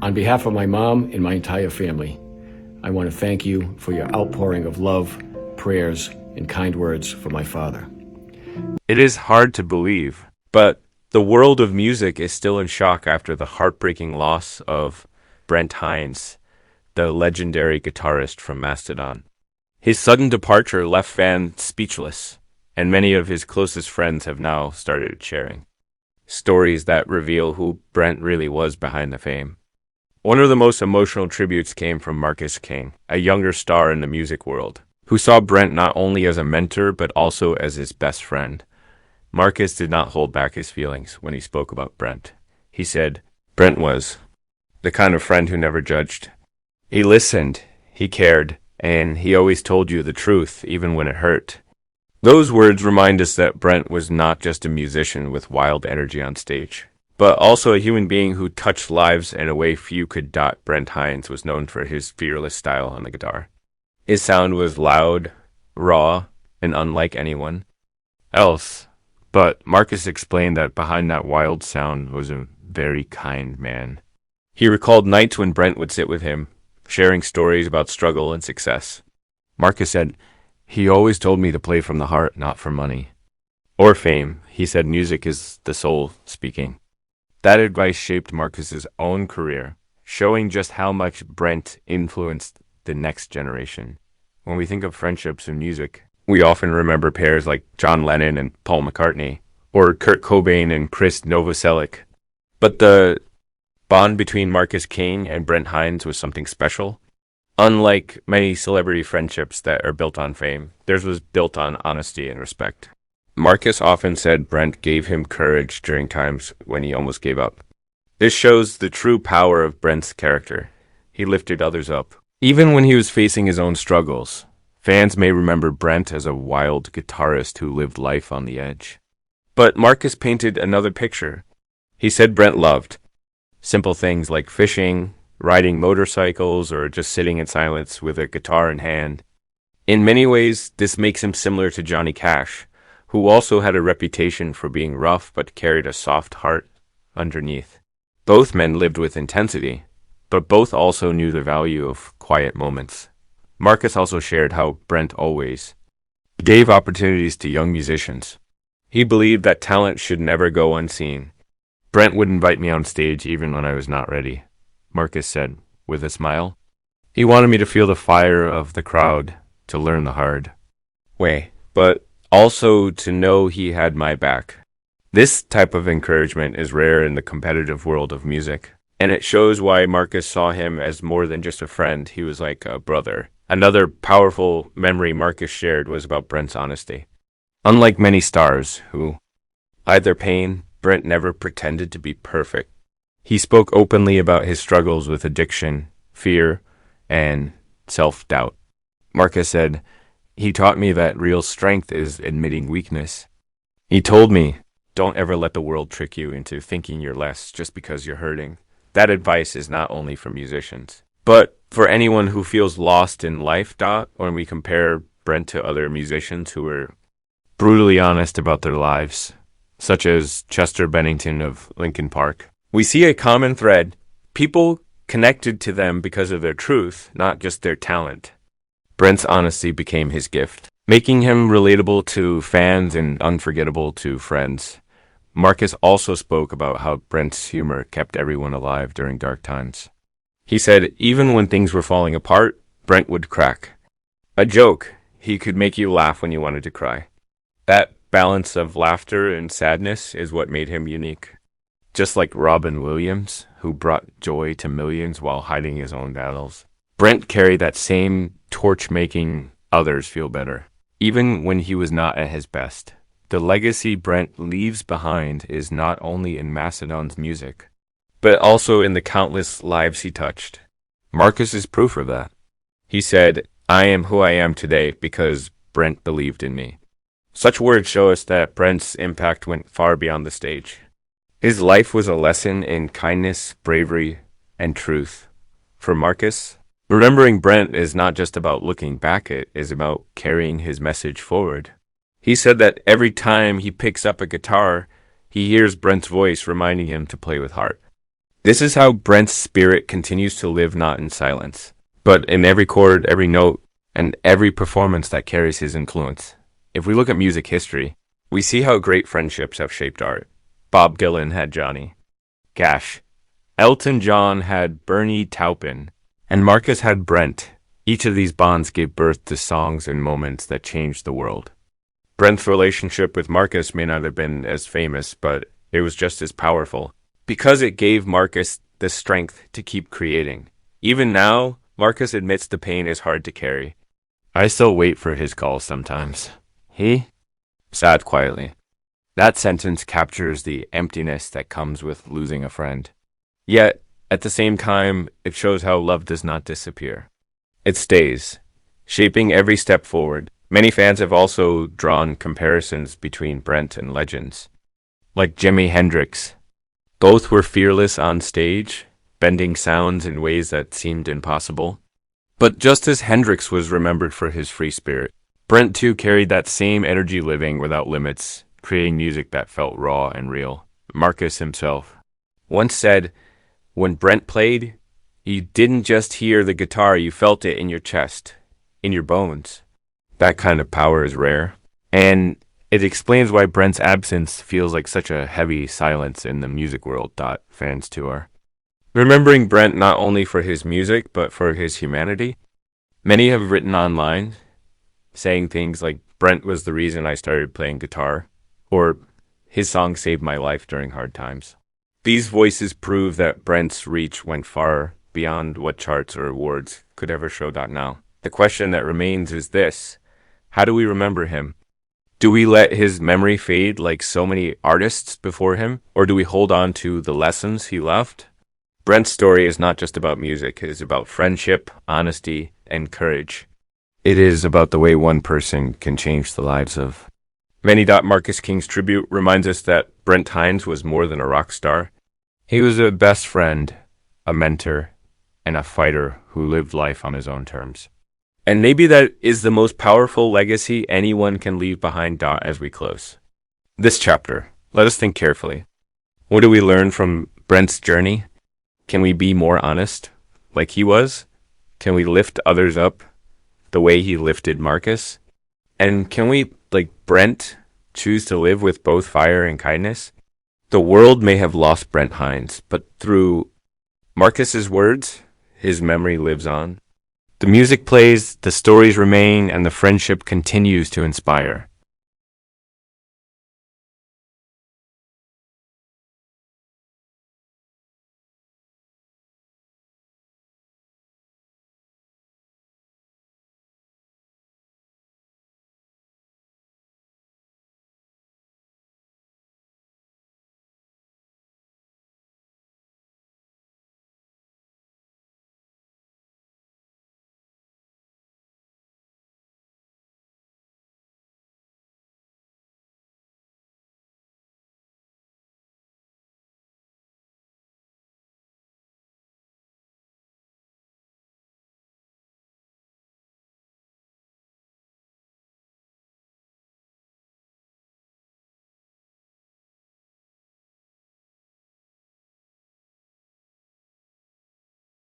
On behalf of my mom and my entire family, I want to thank you for your outpouring of love, prayers, and kind words for my father. It is hard to believe, but the world of music is still in shock after the heartbreaking loss of Brent Hinds, the legendary guitarist from Mastodon. His sudden departure left fans speechless, and many of his closest friends have now started sharing stories that reveal who Brent really was behind the fame. One of the most emotional tributes came from Marcus King, a younger star in the music world, who saw Brent not only as a mentor but also as his best friend. Marcus did not hold back his feelings when he spoke about Brent. He said, "Brent was the kind of friend who never judged. He listened, he cared, and he always told you the truth, even when it hurt." Those words remind us that Brent was not just a musician with wild energy on stage, but also a human being who touched lives in a way few could. Brent Hinds was known for his fearless style on the guitar. His sound was loud, raw, and unlike anyone else. But Marcus explained that behind that wild sound was a very kind man. He recalled nights when Brent would sit with him, sharing stories about struggle and success. Marcus said, "He always told me to play from the heart, not for money or fame." He said music is the soul speaking. That advice shaped Marcus's own career, showing just how much Brent influenced the next generation. When we think of friendships in music, we often remember pairs like John Lennon and Paul McCartney, or Kurt Cobain and Chris Novoselic. But the bond between Marcus King and Brent Hinds was something special. Unlike many celebrity friendships that are built on fame, theirs was built on honesty and respect. Marcus often said Brent gave him courage during times when he almost gave up. This shows the true power of Brent's character. He lifted others up, even when he was facing his own struggles. Fans may remember Brent as a wild guitarist who lived life on the edge. But Marcus painted another picture. He said Brent loved simple things like fishing, riding motorcycles, or just sitting in silence with a guitar in hand. In many ways, this makes him similar to Johnny Cash, who also had a reputation for being rough but carried a soft heart underneath. Both men lived with intensity, but both also knew the value of quiet moments. Marcus also shared how Brent always gave opportunities to young musicians. He believed that talent should never go unseen. "Brent would invite me on stage even when I was not ready," Marcus said, with a smile. "He wanted me to feel the fire of the crowd, to learn the hard way, but also to know he had my back." This type of encouragement is rare in the competitive world of music, and it shows why Marcus saw him as more than just a friend. He was like a brother. Another powerful memory Marcus shared was about Brent's honesty. Unlike many stars who hide their pain, Brent never pretended to be perfect. He spoke openly about his struggles with addiction, fear, and self-doubt. Marcus said, "He taught me that real strength is admitting weakness. He told me, don't ever let the world trick you into thinking you're less just because you're hurting." That advice is not only for musicians, but for anyone who feels lost in life. When we compare Brent to other musicians who were brutally honest about their lives, such as Chester Bennington of Linkin Park, we see a common thread. People connected to them because of their truth, not just their talent. Brent's honesty became his gift, making him relatable to fans and unforgettable to friends. Marcus also spoke about how Brent's humor kept everyone alive during dark times. He said even when things were falling apart, Brent would crack a joke. He could make you laugh when you wanted to cry. That balance of laughter and sadness is what made him unique. Just like Robin Williams, who brought joy to millions while hiding his own battles, Brent carried that same torch, making others feel better, even when he was not at his best. The legacy Brent leaves behind is not only in Mastodon's music, but also in the countless lives he touched. Marcus is proof of that. He said, "I am who I am today because Brent believed in me." Such words show us that Brent's impact went far beyond the stage. His life was a lesson in kindness, bravery, and truth. For Marcus, remembering Brent is not just about looking back, it is about carrying his message forward. He said that every time he picks up a guitar, he hears Brent's voice reminding him to play with heart. This is how Brent's spirit continues to live not in silence, but in every chord, every note, and every performance that carries his influence. If we look at music history, we see how great friendships have shaped art. Bob Dylan had Johnny Cash. Elton John had Bernie Taupin, and Marcus had Brent. Each of these bonds gave birth to songs and moments that changed the world. Brent's relationship with Marcus may not have been as famous, but it was just as powerful, because it gave Marcus the strength to keep creating. Even now, Marcus admits the pain is hard to carry. I still wait for his calls sometimes. He? Sad quietly. That sentence captures the emptiness that comes with losing a friend. Yet, at the same time, it shows how love does not disappear. It stays, shaping every step forward. Many fans have also drawn comparisons between Brent and legends, like Jimi Hendrix. Both were fearless on stage, bending sounds in ways that seemed impossible. But just as Hendrix was remembered for his free spirit, Brent too carried that same energy, living without limits, creating music that felt raw and real. Marcus himself once said, "When Brent played, you didn't just hear the guitar, you felt it in your chest, in your bones." That kind of power is rare, and it explains why Brent's absence feels like such a heavy silence in the music world. Fans too are remembering Brent not only for his music, but for his humanity. Many have written online saying things like, "Brent was the reason I started playing guitar," or "His song saved my life during hard times." These voices prove that Brent's reach went far beyond what charts or awards could ever show. Now, the question that remains is this: how do we remember him? Do we let his memory fade like so many artists before him, or do we hold on to the lessons he left? Brent's story is not just about music. It is about friendship, honesty, and courage. It is about the way one person can change the lives of many. Marcus King's tribute reminds us that Brent Hines was more than a rock star. He was a best friend, a mentor, and a fighter who lived life on his own terms. And maybe that is the most powerful legacy anyone can leave behind. As we close this chapter, let us think carefully. What do we learn from Brent's journey? Can we be more honest, like he was? Can we lift others up the way he lifted Marcus? And can we, like Brent, choose to live with both fire and kindness? The world may have lost Brent Hines, but through Marcus's words, his memory lives on. The music plays, the stories remain, and the friendship continues to inspire.